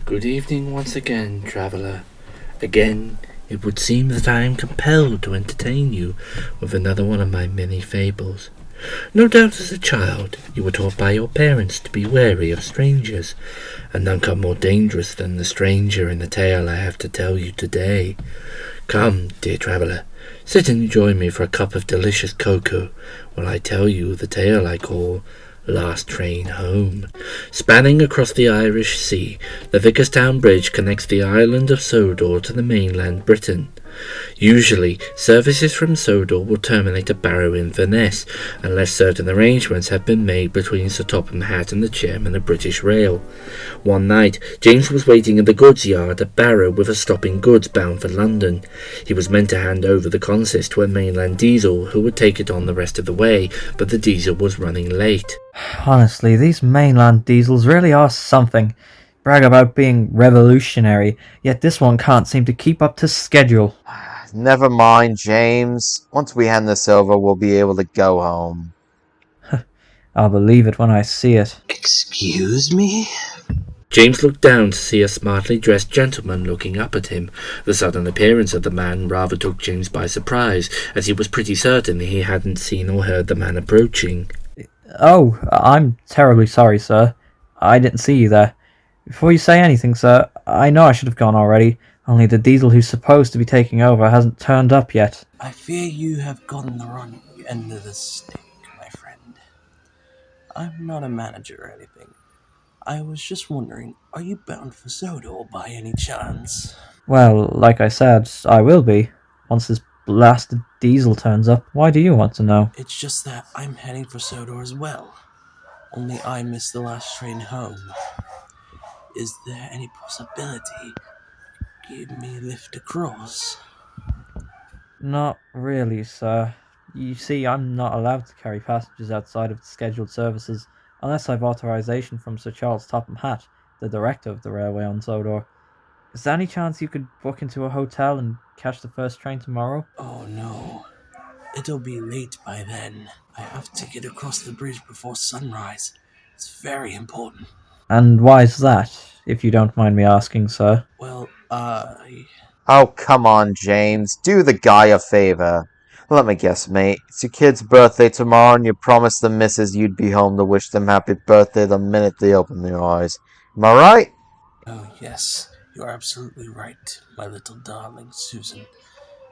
Good evening once again, traveller. Again, it would seem that I am compelled to entertain you with another one of my many fables. No doubt as a child you were taught by your parents to be wary of strangers, and none come more dangerous than the stranger in the tale I have to tell you today. Come, dear traveller, sit and join me for a cup of delicious cocoa while I tell you the tale I call Last Train Home. Spanning across the Irish Sea, the Vicarstown Bridge connects the island of Sodor to the mainland Britain. Usually, services from Sodor will terminate at Barrow Inverness, unless certain arrangements have been made between Sir Topham Hatt and the chairman of British Rail. One night, James was waiting in the goods yard at Barrow with a stopping goods bound for London. He was meant to hand over the consist to a mainland diesel who would take it on the rest of the way, but the diesel was running late. Honestly, these mainland diesels really are something. Brag about being revolutionary, yet this one can't seem to keep up to schedule. Never mind, James. Once we hand this over, we'll be able to go home. I'll believe it when I see it. Excuse me? James looked down to see a smartly dressed gentleman looking up at him. The sudden appearance of the man rather took James by surprise, as he was pretty certain he hadn't seen or heard the man approaching. Oh, I'm terribly sorry, sir. I didn't see you there. Before you say anything, sir, I know I should have gone already, only the diesel who's supposed to be taking over hasn't turned up yet. I fear you have gotten the wrong end of the stick, my friend. I'm not a manager or anything. I was just wondering, are you bound for Sodor by any chance? Well, like I said, I will be, once this blasted diesel turns up. Why do you want to know? It's just that I'm heading for Sodor as well. Only I missed the last train home. Is there any possibility you give me a lift across? Not really, sir. You see, I'm not allowed to carry passengers outside of the scheduled services unless I've authorization from Sir Charles Topham Hatt, the director of the railway on Sodor. Is there any chance you could book into a hotel and catch the first train tomorrow? Oh no. It'll be late by then. I have to get across the bridge before sunrise. It's very important. And why is that, if you don't mind me asking, sir? Well, Oh, come on, James. Do the guy a favor. Let me guess, mate. It's your kid's birthday tomorrow, and you promised the missus you'd be home to wish them happy birthday the minute they open their eyes. Am I right? Oh yes, you're absolutely right, my little darling Susan.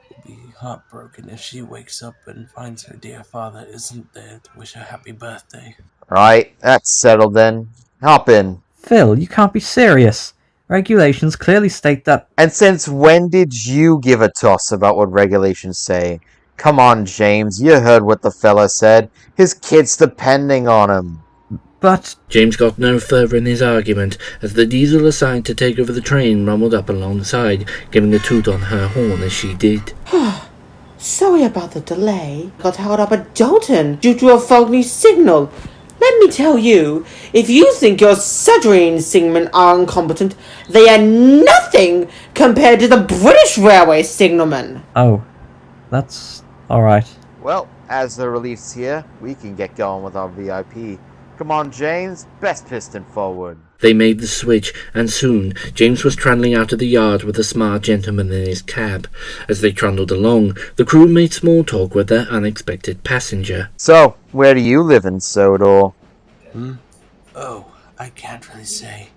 Will be heartbroken if she wakes up and finds her dear father isn't there to wish her happy birthday. Right, that's settled then. Hop in. Phil, you can't be serious. Regulations clearly state that... And since when did you give a toss about what regulations say? Come on, James, you heard what the fella said. His kid's depending on him. But... James got no further in his argument, as the diesel assigned to take over the train rumbled up alongside, giving a toot on her horn as she did. Sorry about the delay. Got held up at Dalton due to a foggy signal. Let me tell you, if you think your submarine signalmen are incompetent, they are nothing compared to the British Railway signalmen. Oh, that's alright. Well, as the relief's here, we can get going with our VIP. Come on, James, best piston forward. They made the switch, and soon James was trundling out of the yard with a smart gentleman in his cab. As they trundled along, the crew made small talk with their unexpected passenger. So, where do you live in Sodor? Oh, I can't really say.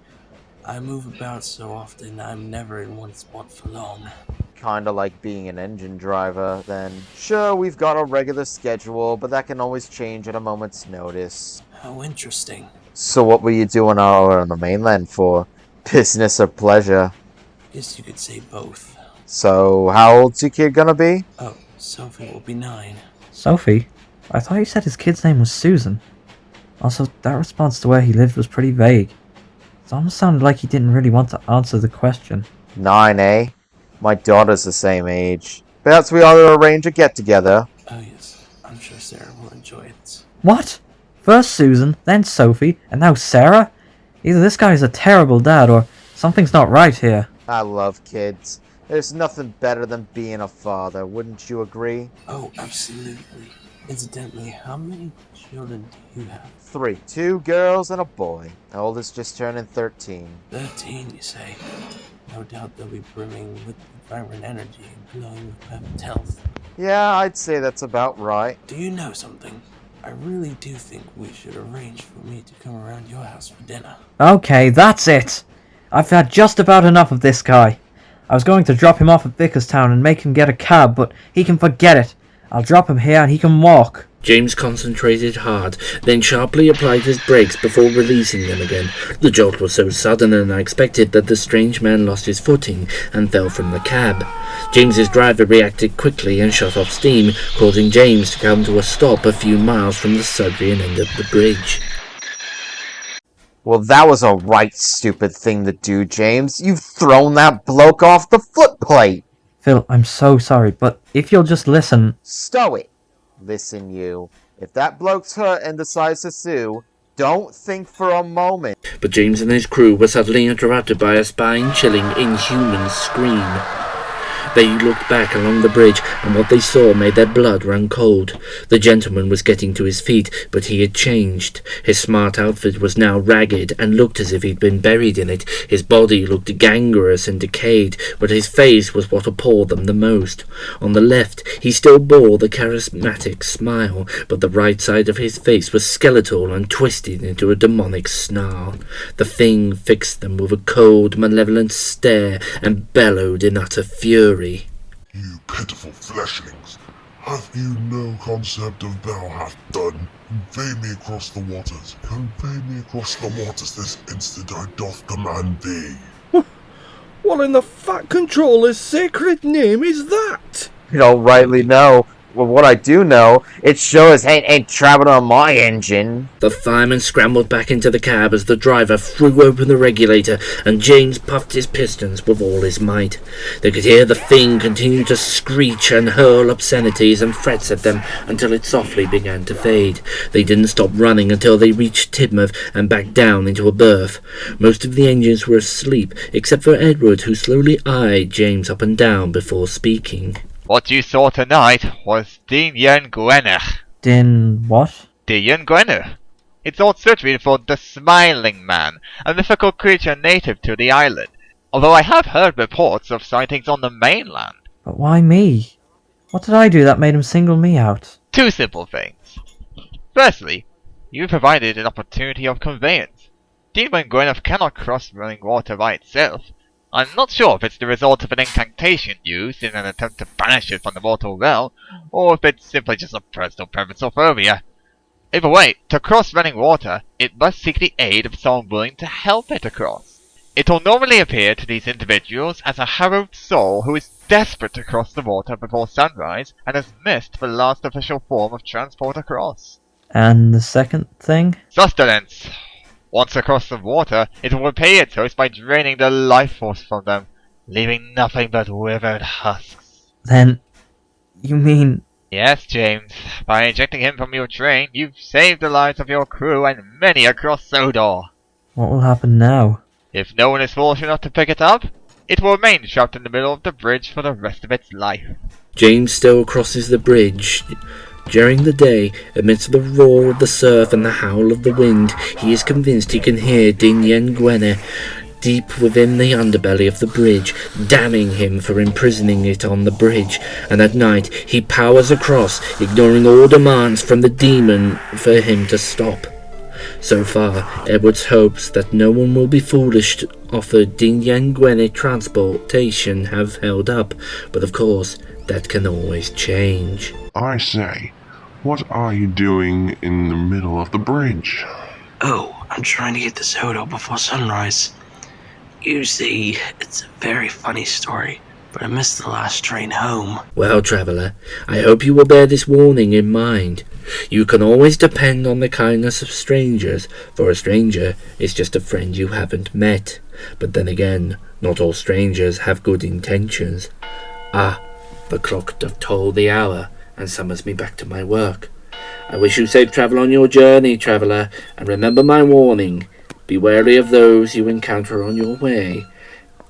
I move about so often I'm never in one spot for long. Kinda like being an engine driver, then. Sure, we've got a regular schedule, but that can always change at a moment's notice. How interesting. So what were you doing out on the mainland for? Business or pleasure? Guess you could say both. So, how old's your kid gonna be? Oh, Sophie will be 9. Sophie? I thought you said his kid's name was Susan. Also, that response to where he lived was pretty vague. It almost sounded like he didn't really want to answer the question. 9, eh? My daughter's the same age. Perhaps we ought to arrange a get-together. Oh yes, I'm sure Sarah will enjoy it. What? First Susan, then Sophie, and now Sarah? Either this guy is a terrible dad, or something's not right here. I love kids. There's nothing better than being a father, wouldn't you agree? Oh, absolutely. Incidentally, how many children do you have? 3. 2 girls and a boy. The oldest just turning 13. 13, you say? No doubt they'll be brimming with vibrant energy and glowing with perfect health. Yeah, I'd say that's about right. Do you know something? I really do think we should arrange for me to come around your house for dinner. Okay, that's it. I've had just about enough of this guy. I was going to drop him off at Vickerstown and make him get a cab, but he can forget it. I'll drop him here and he can walk. James concentrated hard, then sharply applied his brakes before releasing them again. The jolt was so sudden and unexpected that the strange man lost his footing and fell from the cab. James's driver reacted quickly and shut off steam, causing James to come to a stop a few miles from the Sodrian end of the bridge. Well, that was a right stupid thing to do, James. You've thrown that bloke off the footplate. Phil, I'm so sorry, but if you'll just listen... Stow it. Listen, you. If that bloke's hurt and decides to sue, don't think for a moment. But James and his crew were suddenly interrupted by a spine-chilling, inhuman scream. They looked back along the bridge, and what they saw made their blood run cold. The gentleman was getting to his feet, but he had changed. His smart outfit was now ragged, and looked as if he'd been buried in it. His body looked gangrenous and decayed, but his face was what appalled them the most. On the left, he still bore the charismatic smile, but the right side of his face was skeletal and twisted into a demonic snarl. The thing fixed them with a cold, malevolent stare, and bellowed in utter fury. You pitiful fleshlings, have you no concept of thou hast done? Convey me across the waters. Convey me across the waters this instant I doth command thee. What in the fat controller's sacred name is that? You don't rightly know. Well, what I do know, it sure as ain't traveling on my engine. The fireman scrambled back into the cab as the driver threw open the regulator, and James puffed his pistons with all his might. They could hear the thing continue to screech and hurl obscenities and threats at them until it softly began to fade. They didn't stop running until they reached Tidmouth and backed down into a berth. Most of the engines were asleep, except for Edward, who slowly eyed James up and down before speaking. What you saw tonight was Din Yen Gwenach. Din what? Din Gwenach. It's old surgery for the Smiling Man, a mythical creature native to the island, although I have heard reports of sightings on the mainland. But why me? What did I do that made him single me out? 2 simple things. Firstly, you provided an opportunity of conveyance. Din Yen Gwenach cannot cross running water by itself. I'm not sure if it's the result of an incantation used in an attempt to banish it from the mortal realm, or if it's simply just a personal preference or phobia. Either way, to cross running water, it must seek the aid of someone willing to help it across. It will normally appear to these individuals as a harrowed soul who is desperate to cross the water before sunrise and has missed the last official form of transport across. And the second thing? Sustenance. Once across the water, it will repay its host by draining the life force from them, leaving nothing but withered husks. Then, you mean... Yes, James. By ejecting him from your train, you've saved the lives of your crew and many across Sodor. What will happen now? If no one is foolish enough to pick it up, it will remain trapped in the middle of the bridge for the rest of its life. James still crosses the bridge. During the day, amidst the roar of the surf and the howl of the wind, he is convinced he can hear Din Yen Gwene deep within the underbelly of the bridge, damning him for imprisoning it on the bridge, and at night he powers across, ignoring all demands from the demon for him to stop. So far, Edward's hopes that no one will be foolish to offer Din Yen Gwene transportation have held up, but of course, that can always change. I say, what are you doing in the middle of the bridge? Oh, I'm trying to get to Sodor before sunrise. You see, it's a very funny story, but I missed the last train home. Well, traveller, I hope you will bear this warning in mind. You can always depend on the kindness of strangers, for a stranger is just a friend you haven't met. But then again, not all strangers have good intentions. Ah, the clock doth toll the hour, and summons me back to my work. I wish you safe travel on your journey, traveller, and remember my warning. Be wary of those you encounter on your way,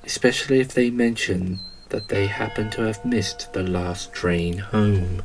especially if they mention that they happen to have missed the last train home.